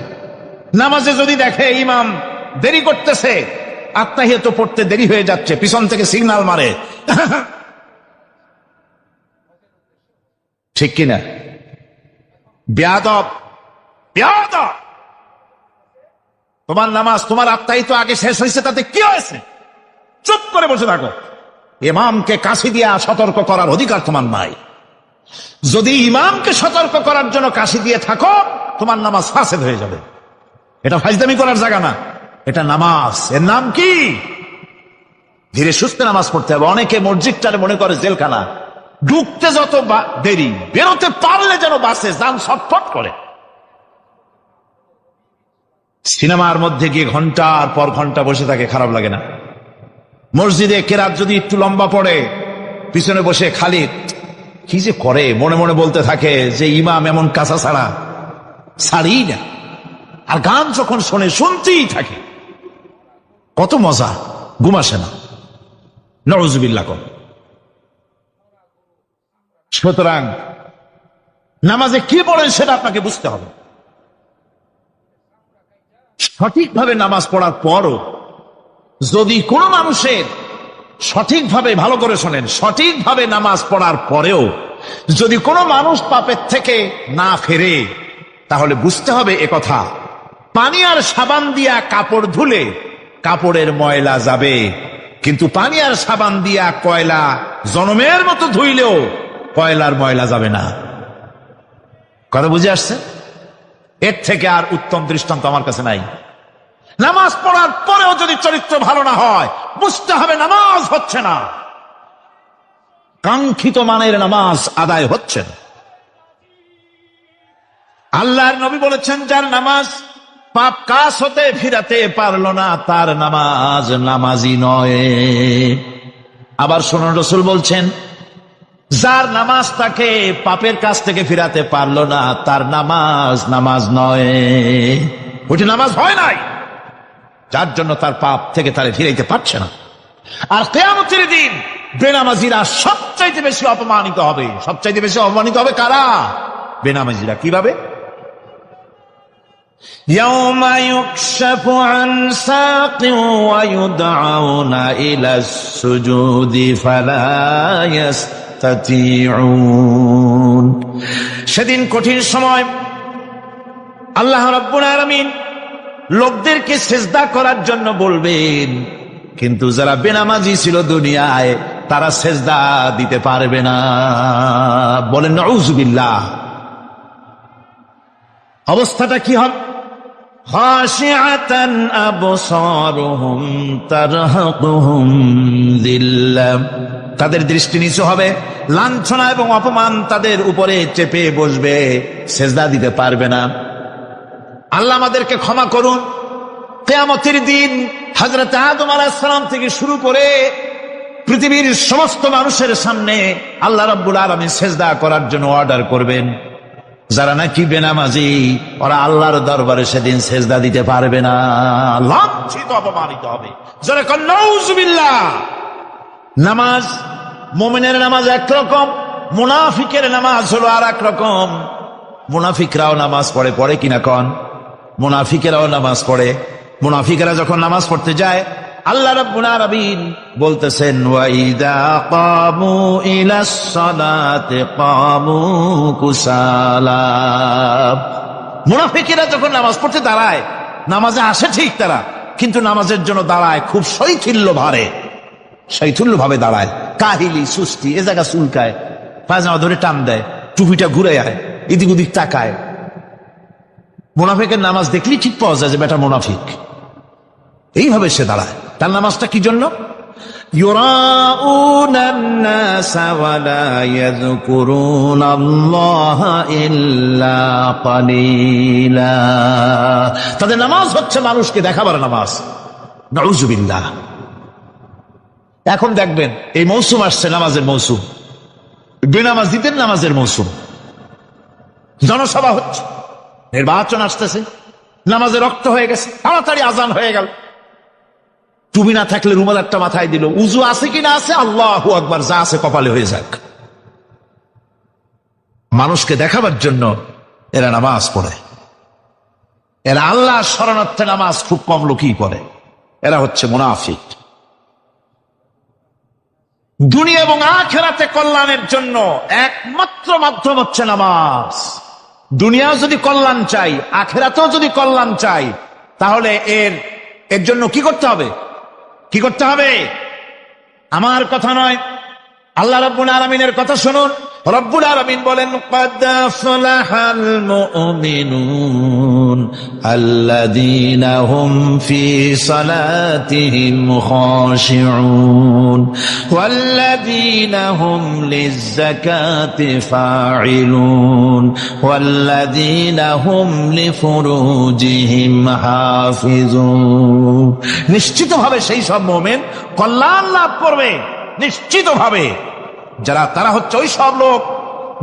নামাজে যদি দেখে ইমাম দেরি করতেছে, আত্তাহিয়াত পড়তে দেরি হয়ে যাচ্ছে, পিছন থেকে সিগন্যাল মারে, ঠিক কিনা? বেয়াদব, বেয়াদব। তোমার নামাজ, তোমার আত্তাহিয়াত আগে শেষ হয়েছে, তাতে কি হয়েছে? চুপ করে বসে থাকো। ইমামকে কাশি দিয়া সতর্ক করার অধিকার তোমার নাই। যদি ইমামকে সতর্ক করার জন্য কাশি দিয়ে থাকো, তোমার নামাজ ফাসেদ হয়ে যাবে। এটা ফাজলামি করার জায়গা না, এটা নামাজ। এর নাম কি? ধীরে সুস্থে নামাজ পড়তে হবে। অনেকে মসজিদটারে মনে করে জেলখানা। ঢুকতে যত দেরি, বেরোতে পারলে যেন বাসে যান ছটফট করে। সিনেমার মধ্যে গিয়ে ঘন্টার পর ঘন্টা বসে থাকে, খারাপ লাগে না? মসজিদে কেরাত যদি একটু লম্বা পড়ে, পিছনে বসে খালি কি যে করে মনে মনে বলতে থাকে যে ইমাম এমন কাঁচা ছাড়া ছাড়ি না। আর গান যখন শোনে শুনতেই থাকে, কত মজা, ঘুম আসে না। নওয়াজুবিল্লাহ কর। সুতরাং নামাজে কি পড়েন সেটা আপনাকে বুঝতে হবে। সঠিকভাবে নামাজ পড়ার পরও যদি কোনো মানুষের সঠিকভাবে, ভালো করে শোনেন, সঠিকভাবে নামাজ পড়ার পরেও যদি কোনো মানুষ পাপের থেকে না ফেরে, তাহলে বুঝতে হবে একথা, পানি আর সাবান দিয়া কাপড় ধুলে কাপড়ের ময়লা যাবে, কিন্তু পানি আর সাবান দিয়া কয়লা জনমের মতো ধুইলেও কয়লার ময়লা যাবে না। কথা বুঝে আসছে? এর থেকে আর উত্তম দৃষ্টান্ত আমার কাছে নাই। নামাজ পড়ার পরেও যদি চরিত্র ভালো না হয়, বুঝতে হবে নামাজ হচ্ছে না, কাঙ্ক্ষিত মানের নামাজ আদায় হচ্ছে না। আল্লাহর নবী বলেছেন, যার নামাজ পাপ কাজ হতে ফিরাতে পারলো না, তার নামাজ নামাজি নয়। আবার শুনুন, রাসূল বলছেন, যার নামাজ তাকে পাপের কাছ থেকে ফিরাতে পারলো না, তার নামাজ নামাজ নয়, ওটি নামাজ হয় নাই, যার জন্য তার পাপ থেকে তারে ফিরাইতে পারছে না। আর কিয়ামতের দিন বেনামাজিরা সবচাইতে বেশি অপমানিত হবে। সবচাইতে বেশি অপমানিত হবে কারা? বেনামাজিরা। কিভাবে? يوم يكشف عن ساق ويدعون إلى السجود فلا يستطيعون। সেদিন কঠিন সময় আল্লাহ রাব্বুল আলামিন লোকদেরকে সিজদা করার জন্য বলবেন, কিন্তু যারা বেনামাজি ছিল দুনিয়ায়, তারা সিজদা দিতে পারবে না। বলেন নাউযুবিল্লাহ। অবস্থাটা কি হবে? খাশিআতান আবসারুহুম তারহাকুহুম যিল্লাহ। তাদের দৃষ্টি নিচু হবে, লাঞ্ছনা এবং অপমান তাদের উপরে চেপে বসবে, সিজদা দিতে পারবে না। আল্লাহ আমাদেরকে ক্ষমা করুন। কিয়ামতের দিন হযরত আদম আলাইহিস সালাম থেকে শুরু করে পৃথিবীর সমস্ত মানুষের সামনে আল্লাহ রাব্বুল আলামিন সিজদা করার জন্য অর্ডার করবেন। যারা নাকি বেনামাজি, ওরা আল্লাহর দরবারে সেদিন সিজদা দিতে পারবে না, লাঞ্ছিত, অপমানিত হবে। যারা কোন নাউযুবিল্লাহ। নামাজ, মুমিনের নামাজ একরকম, মুনাফিকের নামাজ হলো আর এক রকম। মুনাফিকরাও নামাজ পড়ে, পড়ে কিনা কন? মুনাফিকেরাও নামাজ পড়ে। মুনাফিকেরা যখন নামাজ পড়তে যায়, আল্লাহ রাব্বুল আলামিন বলতেছেন, ওয়াইদা কামু ইলাস সালাতি কামু কুসালা। মুনাফিকেরা যখন নামাজ পড়তে দাঁড়ায়, নামাজে আসে ঠিক তারা, কিন্তু নামাজের জন্য দাঁড়ায় খুব শৈথিল্য ভারে, শৈথিল্য ভাবে দাঁড়ায়, কাহিলি, সুস্তি, এ জায়গা চুলকায়, পায়জামা ধরে টান দেয়, টুপিটা ঘুরে আয়, এদিক ওদিক তাকায়। মুনাফিকের নামাজ দেখলেই ঠিক পাওয়া যায় যে বেটা মুনাফিক। এইভাবে সে দাঁড়ায়। তার নামাজটা কি জন্য? ইউরাউনান নাসা ওয়া লা ইয়াযকুরুনাল্লাহা ইল্লা কালিলা। তাদের নামাজ হচ্ছে মানুষকে দেখাবার নামাজ। নাউযুবিল্লাহ। এখন দেখবেন এই মৌসুম আসছে, নামাজের মৌসুম, বেনামাজিদের নামাজের মৌসুম। জনসভা হচ্ছে, নির্বাচন আসতেছে, নামাজে রক্ত হয়ে গেছে, তাড়াতাড়ি আজান হয়ে গেল। টুপি না থাকলে রুমাল একটা মাথায় দিল, উজু আছে কিনা আছে, আল্লাহু আকবার, যা আছে কপালে হয়ে যাক। মানুষকে দেখাবার জন্য এরা নামাজ পড়ে। এরা আল্লাহর শরণার্থে নামাজ খুব কম লোকই পড়ে। এরা হচ্ছে মুনাফিক। দুনিয়া এবং আখিরাতে কল্যাণের জন্য একমাত্র মাধ্যম হচ্ছে নামাজ। দুনিয়াও যদি কল্যাণ চাই, আখিরাতেও যদি কল্যাণ চাই, তাহলে এর জন্য কি করতে হবে? কি করতে হবে? আমার কথা নয়, আল্লাহ রাব্বুল আলামিনের কথা শুনুন। রব্বুল আলামিন বলেন, قد أفلح المؤمنون الذين هم في صلاتهم خاشعون والذين هم للزكاة فاعلون والذين هم لفروجهم حافظون নিশ্চিতভাবে সেই সব মুমিন কল্যাণ লাভ করবে নিশ্চিতভাবে তারা হচ্ছে ওই সব লোক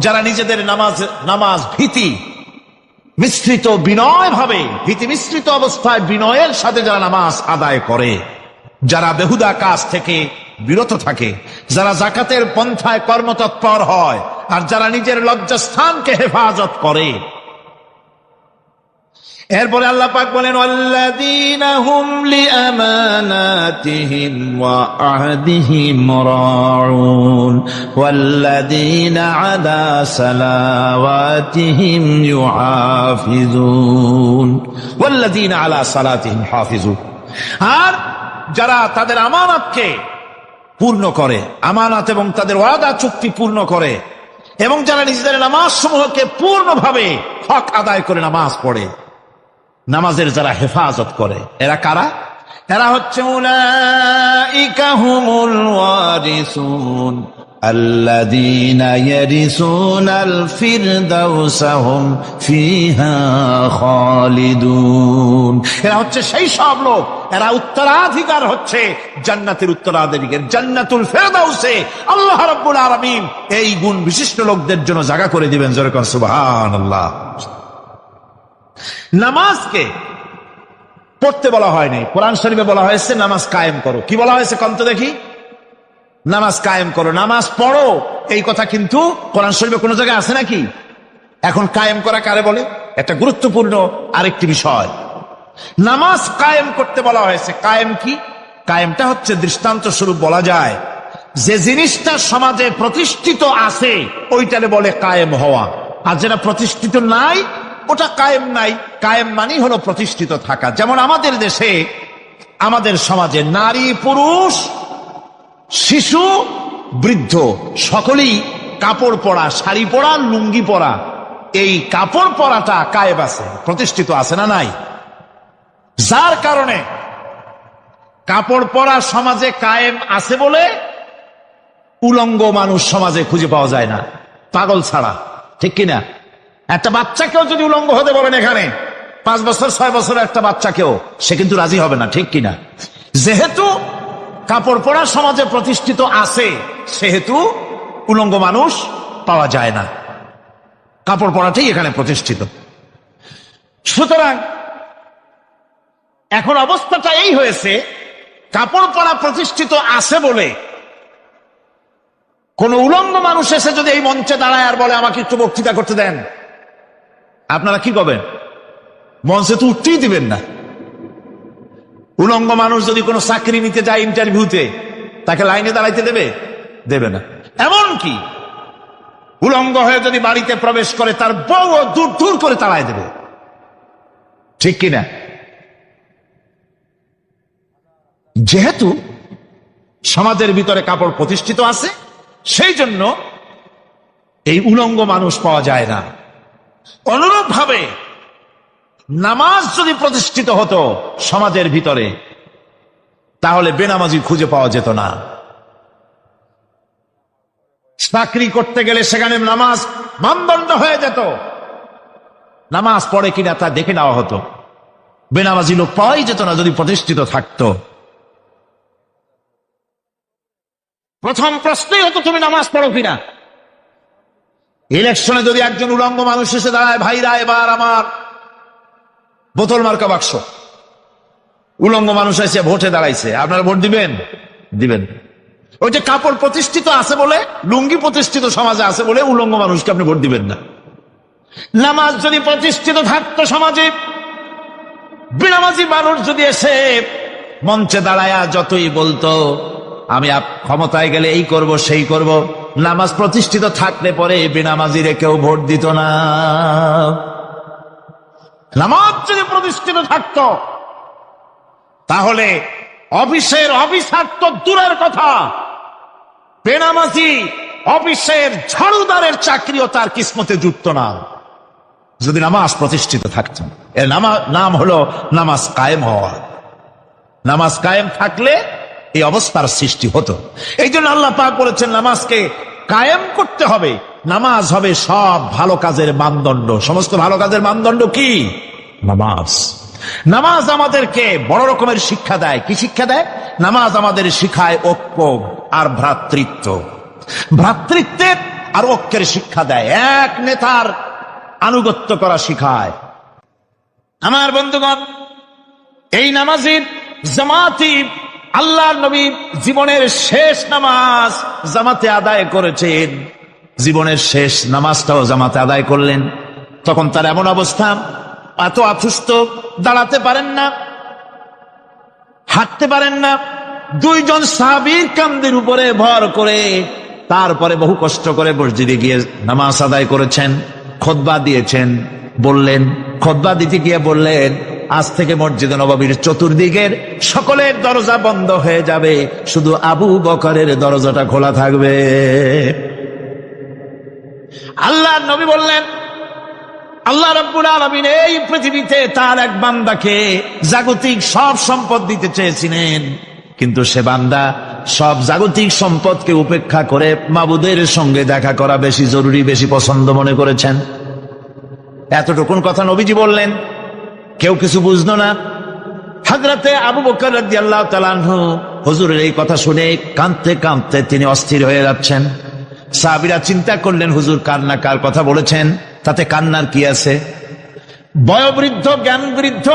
যারা নিজেদের নামাজ ভীতি মিশ্রিত বিনয় ভাবে ভীতি মিশ্রিত অবস্থায় বিনয়ের সাথে যারা নামাজ আদায় করে, যারা বেহুদা কাজ থেকে বিরত থাকে, যারা যাকাতের পন্থায় কর্মতৎপর হয়, আর যারা নিজের লজ্জাস্থানকে হেফাজত করে। এরপরে আল্লাহ পাক বলেন ওয়াল্লাযীনা হুম লিআমানাতিহিম ওয়া আহদিহিম রাউন ওয়াল্লাযীনা আলা সালাওয়াতিহিম ইউহাফিজুন ওয়াল্লাযীনা আলা সালাতিহিম হাফিজুন। আর যারা তাদের আমানতকে পূর্ণ করে, আমানত এবং তাদের ওয়াদা চুক্তি পূর্ণ করে, এবং যারা নিজেদের নামাজ সমূহকে পূর্ণভাবে হক আদায় করে নামাজ পড়ে, নামাজের যারা হেফাজত করে, এরা কারা? এরা হচ্ছে উলাইকা হুমুল ওয়ারিসুন আল্লাযীনা ইয়ারিসুনাল ফিরদাউসা হুম ফিহা খালিদুন। এরা হচ্ছে সেই সব লোক, এরা উত্তরাধিকার হচ্ছে জান্নাতের উত্তরাধিকার, জান্নাতুল ফিরদাউসে আল্লাহ রাব্বুল আলামিন এই গুণ বিশিষ্ট লোকদের জন্য জায়গা করে দিবেন। জোরে কোন সুবহানাল্লাহ। নামাজকে পড়তে বলা হয়নি, কোরআন শরীফে বলা হয়েছে নামাজ কায়েম করো। কি বলা হয়েছে কন্ত দেখি? নামাজ কায়েম করো, নামাজ পড়ো। এই কথা কিন্তু কোরআন শরীফে কোন জায়গায় আছে নাকি? এখন কায়েম করা কারে বলে? একটা গুরুত্বপূর্ণ আরেকটি বিষয়, নামাজ কায়েম করতে বলা হয়েছে। কায়েম কি? কায়েমটা হচ্ছে দৃষ্টান্ত স্বরূপ বলা যায় যে জিনিসটা সমাজে প্রতিষ্ঠিত আছে ওইটারে বলে কায়েম হওয়া, আর যেটা প্রতিষ্ঠিত নাই ওটা কায়েম নাই। কায়েম মানে হলো প্রতিষ্ঠিত থাকা। যেমন আমাদের দেশে, আমাদের সমাজে নারী পুরুষ শিশু বৃদ্ধ সকলেই কাপড় পরা, শাড়ি পরা, লুঙ্গি পরা, এই কাপড় পরাটা কায়েম আছে, প্রতিষ্ঠিত আছে না নাই? যার কারণে কাপড় পরা সমাজে কায়েম আছে বলে উলঙ্গ মানুষ সমাজে খুঁজে পাওয়া যায় না, পাগল ছাড়া। ঠিক কিনা? একটা বাচ্চাকেও যদি উলঙ্গ হতে বলেন এখানে, 5 বছর 6 বছরের একটা বাচ্চাকেও, সে কিন্তু রাজি হবে না। ঠিক কিনা? যেহেতু কাপড় পরা সমাজে প্রতিষ্ঠিত আছে সেহেতু উলঙ্গ মানুষ পাওয়া যায় না, কাপড় পরাটাই এখানে প্রতিষ্ঠিত। সুতরাং এখন অবস্থাটা এই হয়েছে, কাপড় পরা প্রতিষ্ঠিত আছে বলে কোন উলঙ্গ মানুষ এসে যদি এই মঞ্চে দাঁড়ায় আর বলে আমাকে একটু বক্তৃতা করতে দেন, আপনারা কি করবেন? মঞ্চে তো উঠতেই দিবেন না। উলঙ্গ মানুষ যদি কোনো চাকরি নিতে যায় ইন্টারভিউতে, তাকে লাইনে দাঁড়াইতে দেবে? দেবে না। এমন কি উলঙ্গ হয়ে যদি বাড়িতে প্রবেশ করে তার বউ দূর দূর করে তাড়ায় দেবে। ঠিক কিনা? যেহেতু সমাজের ভিতরে কাপড় প্রতিষ্ঠিত আছে সেই জন্য এই উলঙ্গ মানুষ পাওয়া যায় না। অনুরূপ ভাবে নামাজ যদি প্রতিষ্ঠিত হতো সমাজের ভিতরে, তাহলে বেনামাজি খুঁজে পাওয়া যেত না। চাকরি করতে গেলে সেখানে নামাজ মানদণ্ড হয়ে যেত, নামাজ পড়ে কিনা তা দেখে নেওয়া হতো। বেনামাজি লোক পাওয়াই যেত না যদি প্রতিষ্ঠিত থাকতো। প্রথম প্রশ্নই হতো তুমি নামাজ পড়ো কিনা। ইলেকশনে যদি একজন উলঙ্গ মানুষ এসে দাঁড়ায়, ভাইরা এবার আমার বোতল মার্কা বাক্স, উলঙ্গ মানুষ এসে ভোটে দাঁড়াইছে, আপনারা ভোট দিবেন? দিবেন। ওই যে কাপড় প্রতিষ্ঠিত আছে বলে, লুঙ্গি প্রতিষ্ঠিত সমাজে আছে বলে উলঙ্গ মানুষকে আপনি ভোট দিবেন না। নামাজ যদি প্রতিষ্ঠিত থাকতো সমাজে, বেনামাজি মানুষ যদি এসে মঞ্চে দাঁড়ায়া যতই বলতো আমি ক্ষমতায় গেলে এই করব সেই করব, নামাজ প্রতিষ্ঠিত থাকলে পরে বেনামাজিরে কেউ ভোট দিত না। নামাজ যদি প্রতিষ্ঠিত থাকতো তাহলে অফিসের অফিসার তো দূরের কথা, বেনামাজি অফিসের ঝাড়ুদারের চাকরিও তার কিসমতে জুটত না। যদি নামাজ প্রতিষ্ঠিত থাকত। এর নাম হলো নামাজ কায়েম হওয়া। নামাজ কায়েম থাকলে এই অবস্থার সৃষ্টি হতো। এই জন্য আল্লাহ পাক বলেছেন নামাজকে কায়েম করতে হবে। নামাজ হবে সব ভালো কাজের মানদণ্ড। সমস্ত ভালো কাজের মানদণ্ড কি? নামাজ। নামাজ আমাদেরকে বড় রকমের শিক্ষা দেয়। কি শিক্ষা দেয়? নামাজ আমাদের শিখায় ঐক্য আর ভ্রাতৃত্ব। ভ্রাতৃত্বের আর ঐক্যের শিক্ষা দেয়। এক নেতার আনুগত্য করা শিখায়। আমার বন্ধুগণ, এই নামাজের জামাতি আল্লাহর নবী জীবনের শেষ নামাজ জামাতে আদায় করেছেন। জীবনের শেষ নামাজটাও জামাতে আদায় করলেন। তখন তার এমন অবস্থা, এত অসুস্থ, দাঁড়াতে পারেন না, হাঁটতে পারেন না। দুইজন সাহাবীর কাঁধের উপরে ভর করে তারপরে বহু কষ্ট করে মসজিদে গিয়ে নামাজ আদায় করেছেন। খুতবা দিয়েছেন। বললেন, খুতবা দিতে গিয়ে বললেন, আজ থেকে মসজিদে নববীর চতুর্দিকের সকলের দরজা বন্ধ হয়ে যাবে, শুধু আবু বকরের দরজাটা খোলা থাকবে। আল্লাহর নবী বললেন, আল্লাহ রাব্বুল আলামিন এই পৃথিবীতে তার এক বান্দাকে জাগতিক সব সম্পদ দিতে চেয়েছিলেন, কিন্তু সে বান্দা সব জাগতিক সম্পদকে উপেক্ষা করে মাবুদের সঙ্গে দেখা করা বেশি জরুরি, বেশি পছন্দ মনে করেছেন। এতটুকুন কথা নবীজি বললেন, কেউ কিছু বুঝলো না। হযরতে আবু বকর রাদিয়াল্লাহু তাআলা আনহু হুজুরের এই কথা শুনে কাঁদতে কাঁদতে তিনি অস্থির হয়ে যাচ্ছেন। সাহাবীরা চিন্তা করলেন, হুজুর কান্না কার কথা বলেছেন, তাতে কান্নার কি আছে? বয়োবৃদ্ধ, জ্ঞান বৃদ্ধ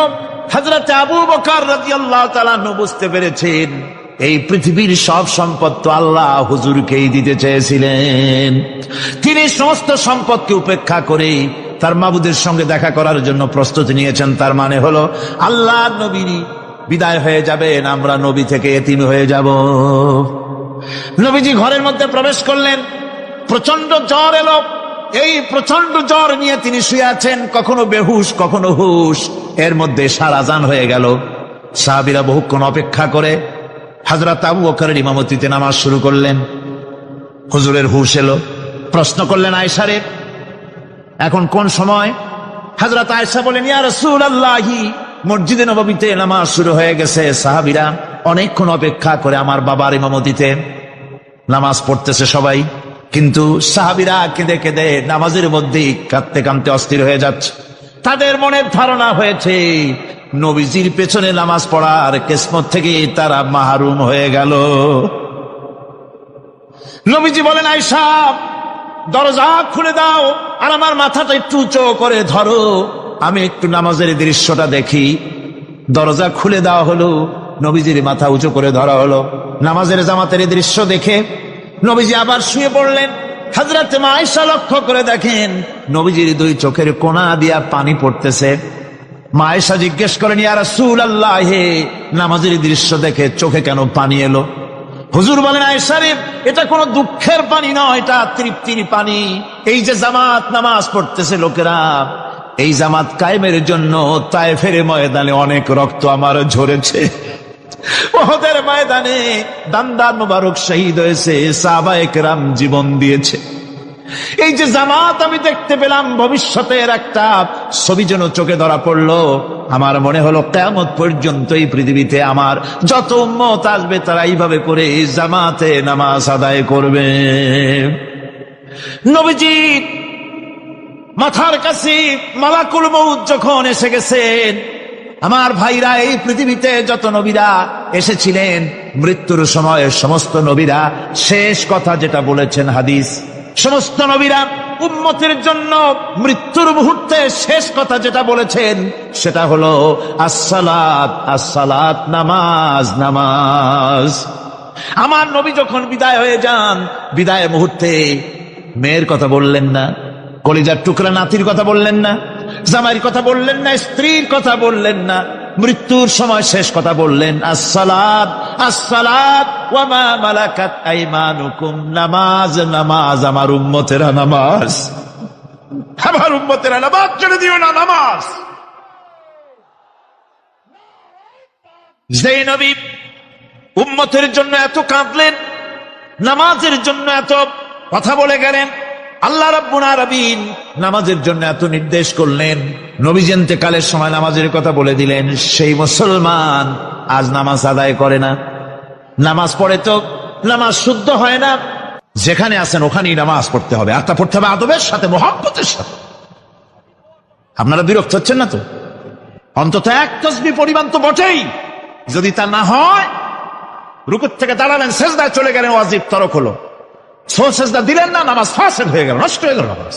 হযরতে আবু বকর রাদিয়াল্লাহু তাআলা আনহু বুঝতে পেরেছেন এই পৃথিবীর সব সম্পদ তো আল্লাহ হুজুরকেই দিতে চেয়েছিলেন। তিনি সমস্ত সম্পদকে উপেক্ষা করে তার মাবুদের সঙ্গে দেখা করার জন্য প্রস্তুতি নিয়েছেন। তার মানে হলো আল্লাহ নবী বিদায় হয়ে যাবেন, আমরা নবী থেকে এতিম হয়ে যাব। নবীজি ঘরের মধ্যে প্রবেশ করলেন, প্রচন্ড জ্বর এলো। এই প্রচন্ড জ্বর নিয়ে তিনি শুয়ে আছেন, কখনো বেহুশ কখনো হুশ। এর মধ্যে সারা আযান হয়ে গেল। সাহাবীরা বহুক্ষণ অপেক্ষা করে হযরত আবু বকরের ইমামতিতে নামাজ শুরু করলেন। হুজুরের হুশ এলো। প্রশ্ন করলেন, আয়েশা রে, এখন কোন সময়? হযরত আয়েশা বলেন, ইয়া রাসূলুল্লাহ, মসজিদে নববীতে নামাজ শুরু হয়ে গেছে। সাহাবীরা অনেকক্ষণ অপেক্ষা করে আমার বাবার ইমামতিতে নামাজ পড়তেছে সবাই, কিন্তু সাহাবীরা কেঁদে কেঁদে নামাজের মধ্যেই কাঁদতে কাঁদতে অস্থির হয়ে যাচ্ছে। তাদের মনের ধারণা হয়েছে নবীজির পেছনে নামাজ পড়ার কিসমত থেকে তারা মাহরুম হয়ে গেল। নবীজি বলেন, আয়েশা, দরজা খুলে দাও আর আমার মাথাটা একটু উঁচু করে ধরো, আমি একটু নামাজের দৃশ্যটা দেখি। দরজা খুলে দেওয়া হলো, নবীজির মাথা উঁচু করে ধরা হলো। নামাজের জামাতের দৃশ্য দেখে নবীজি আবার শুয়ে পড়লেন। হযরত মা আয়েশা লক্ষ্য করে দেখেন নবীজির দুই চোখের কোণা দিয়া পানি পড়তেছে। মা আয়েশা জিজ্ঞেস করেন, ইয়া রাসূলুল্লাহ, হে, নামাজের দৃশ্য দেখে চোখে কেন পানি এলো? হুজুর বলেন, আয়েশা রে, এটা কোনো দুঃখের পানি নয়, এটা তৃপ্তির পানি। এই যে জামাত নামাজ পড়তেছে লোকেরা, এই জামাত কায়েমের জন্য তায়েফের ময়দানে অনেক রক্ত আমার ঝরেছে। উহুদের ময়দানে দান্দান মুবারক শহীদ হয়েছে, সাহাবায়ে কেরাম জীবন দিয়েছে। এই যে জামাত আমি দেখতে পেলাম, ভবিষ্যতের একটা ছবি যেন চোখে ধরা পড়লো। আমার মনে হলো কিয়ামত পর্যন্ত এই পৃথিবীতে আমার যত উম্মত আসবে তারা এইভাবে করে জামাতে নামাজ আদায় করবে। নবীজি মাথার কাছে মালাকুল মউত যখন এসে গেছেন, আমার ভাইরা, এই পৃথিবীতে যত নবীরা এসেছিলেন মৃত্যুর সময় সমস্ত নবীরা শেষ কথা যেটা বলেছেন, হাদিস, সমস্ত নবীরা উম্মতের জন্য মৃত্যুর মুহূর্তে শেষ কথা যেটা বলেছেন সেটা হলো আসসালাত, আসসালাত, নামাজ, নামাজ। আমার নবী যখন বিদায় হয়ে যান, বিদায় মুহূর্তে মেয়ের কথা বললেন না, কলিজার টুকরা নাতির কথা বললেন না, জামাইয়ের কথা বললেন না, স্ত্রীর কথা বললেন না। মৃত্যুর সময় শেষ কথা বললেন, আসসালাত, আসসালাত ওয়া মা মালাকাত আইমানুকুম, নামাজ, নামাজ, আমার উম্মতেরা নামাজ, আমার উম্মতেরা নামাজ ছেড়ে দিও না, নামাজ। যেই নবী উম্মতের জন্য এত কাঁদলেন, নামাজের জন্য এত কথা বলে গেলেন, আল্লাহ রাব্বুল আলামিন নামাজের জন্য এত নির্দেশ করলেন, নবী ইন্তেকালের সময় নামাজের কথা বলে দিলেন, সেই মুসলমান আজ নামাজ আদায় করে না, নামাজ পড়ে তো নামাজ শুদ্ধ হয় না। যেখানে আছেন ওখানেই নামাজ পড়তে হবে, আর তা পড়তে হবে আদবের সাথে, মুহাব্বতের সাথে। আপনারা বিরক্ত হচ্ছেন না তো? অন্তত এক তাসবিহ পরিমাণ তো বটেই। যদি তা না হয়, রুকুর থেকে দাঁড়ালেন, সেজদায় চলে গেলেন, ওয়াজিব তরক হলো। সেজদা দিলেন না, নামাজ ফাসিদ হয়ে গেল, নষ্ট হয়ে গেল নামাজ।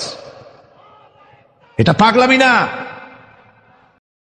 এটা পাগলামি না।